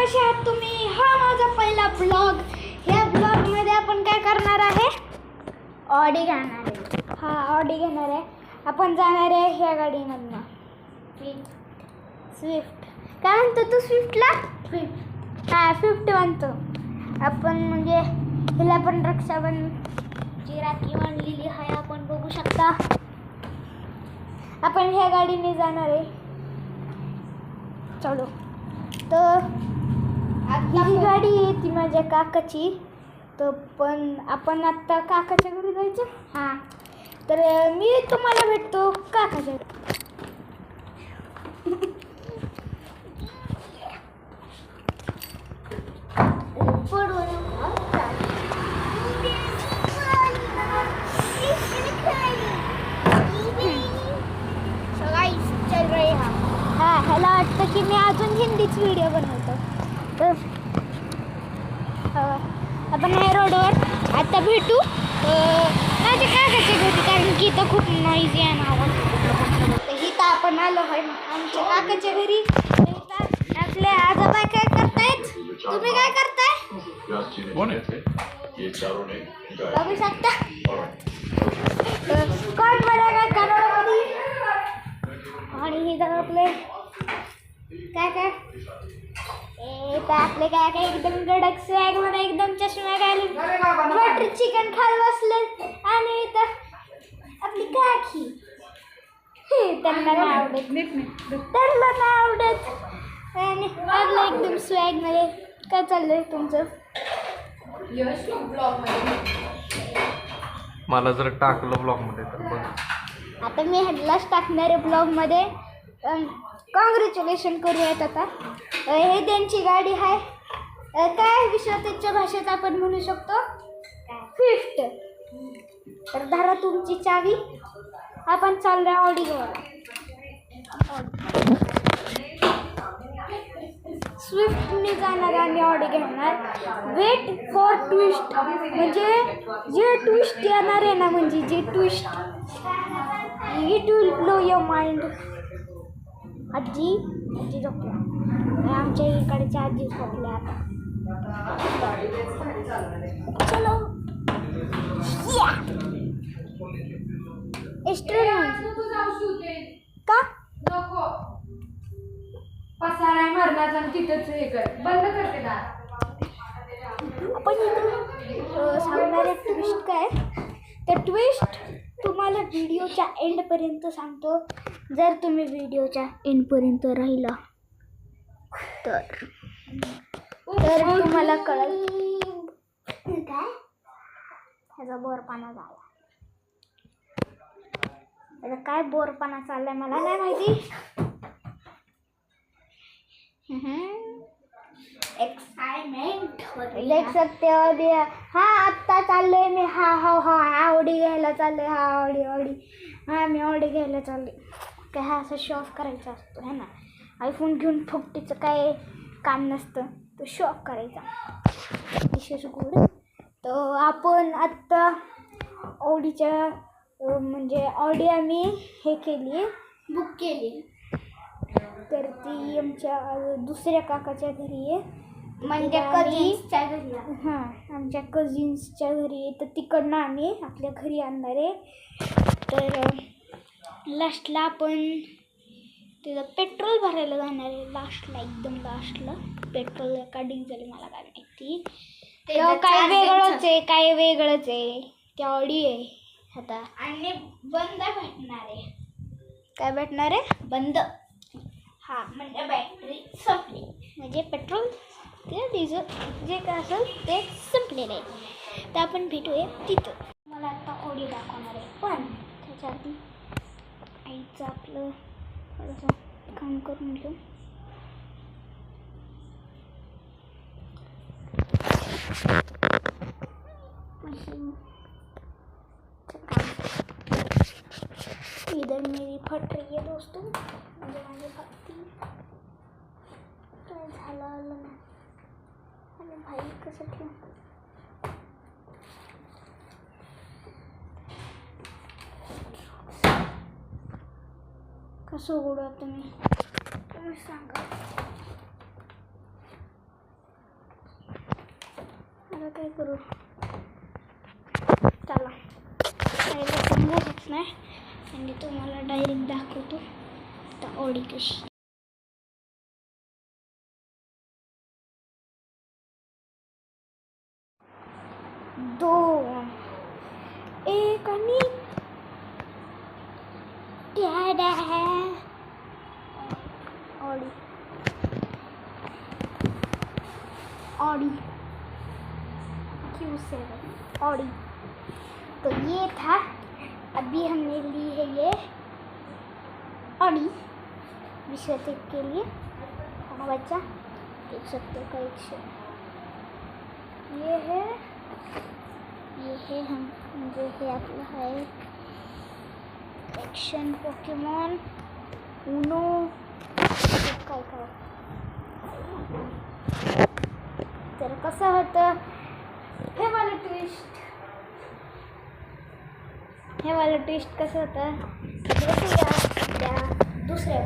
कसे आहात तुम्ही? हा माझा पहिला ब्लॉग. या ब्लॉगमध्ये आपण काय करणार आहे? ऑडी घेणार आहे. हा ऑडी घेणार आहे. आपण जाणार आहे ह्या गाडीमधनं. स्विफ्ट. काय म्हणतो तू स्विफ्टला? स्विफ्ट. हा स्विफ्ट म्हणतो आपण. म्हणजे हिला पण रक्षाबंधनची राखी बांधलेली आहे, आपण बघू शकता. आपण ह्या गाडीने जाणार आहे. चलो. तर ही गाडी आहे ती माझ्या काकाची. तर पण आपण आत्ता काकाच्या घरी जायचं. हां, तर मी तुम्हाला भेटतो काकाच्या घरी. हाँ ह्याला वाटतं की मी अजून हिंदीच व्हिडिओ बनवतो. तर आपण ह्या रोडवर आता भेटू माझ्या काकाच्या घरी, कारण की इथं खूप नॉईज आहे ना आवाज. तर इथं आपण आलो आहे आमच्या काकाच्या घरी. इथं आपले आजोबा काय करतायत? तुम्ही काय करताय? बघू शकता. कोण बरं काय करोडपती. आणि इथं आपले काय काय तर आपले काय काय एकदम गडक स्वॅग मध्ये एकदम चष्मा घालून बटर चिकन खात बसले. आणि इथं आपली काकी, त्यांना नाही आवडत, त्यांना नाही आवडत. आणि आपलं एकदम स्वॅग मध्ये. काय चाललंय तुमचं? मला जर टाकलं ब्लॉगमध्ये तर बघ. आता मी ह्यालाच टाकणार आहे ब्लॉगमध्ये. कॉंग्रॅच्युलेशन करूयात आता. हे त्यांची गाडी आहे. काय विश्वाच्या भाषेत आपण म्हणू शकतो स्विफ्ट. तर धरा तुमची चावी. आपण चाललोय ऑडी घ्यायला. स्विफ्टने जाणार आणि ऑडी घेणार. Wait for twist. म्हणजे जे ट्विस्ट येणार आहे ना, म्हणजे जे twist, it will blow your mind. आजी झोपल्या. आमच्या इकडच्या आजी झोपल्या आता. चलो का पसारा मरणाचा तिथंच हे कर, बंद करते ना. आपण सांगणारे ट्विस्ट काय? तर ट्विस्ट तुम्हाला व्हिडिओच्या एंडपर्यंत सांगतो. जर तुम्ही व्हिडिओच्या एंडपर्यंत राहिला तर तुम्हाला कळेल. काय ह्याचा बोरपाना झाला. ह्याचा काय बोरपाना चाललाय मला नाही माहिती. एक्साइटमेंट देख सकते हो. हा आत्ता चाललोय मी. हा ऑडी घ्यायला चाललोय. हा मी ऑडी घ्यायला चाललोय. काय हा असं शो ऑफ करायचा असतो है ना. आयफोन घेऊन फुकटीचं काय काम नसतं, तो शो ऑफ करायचा. विशेष गुड. तर आपण आत्ता ऑडीच्या म्हणजे ऑडी आम्ही हे केली, बुक केली. तर ती आमच्या दुसऱ्या काकाच्या घरी आहे. म्हणजे कझिन्सच्या घरी. हां, आमच्या कझिन्सच्या घरी आहे. तर तिकडनं आम्ही आपल्या घरी आणणार आहे. तर लास्टला आपण तिथं पेट्रोल भरायला जाणार आहे. लास्टला एकदम लास्टला पेट्रोल का डिझेल मला काय माहिती. काय वेगळंच आहे. ते ऑडी आहे आता. आणि बंद भेटणार आहे. काय भेटणार आहे? बंद. हां, म्हणजे बॅटरी संपली. म्हणजे पेट्रोल ते डिझेल जे काय असेल ते संपलेलं आहे. तर आपण भेटूया तिथं. मला आता ऑडी दाखवणार आहे, पण त्याच्या आधी आईचं आपलं थोडंसं काम करून घेऊ. इधर मेरी फट रही है दोस्तों. म्हणजे माझी फटती काय झालं आलं ना. आणि भाई कसं ठेवू. कसं उघडू तुम्ही सांगा. आता काय करू चला पहिलं समजतच नाही आणि तुम्हाला डायरेक्ट दाखवतो आता ऑडी कशी दोन एक आणि टॅडा ऑडी ऑडी Q7 ऑडी तो ये था अभी हमने ली है ये ऑडी विश्वजित के लिए हाँ बच्चा देख सकते हो कलेक्शन ये है हम जो है आपला है कलेक्शन पोकेमॉन उनो काय तर कसं होतं हे वाला ट्विस्ट कसं होतं बघूया त्या दुसऱ्या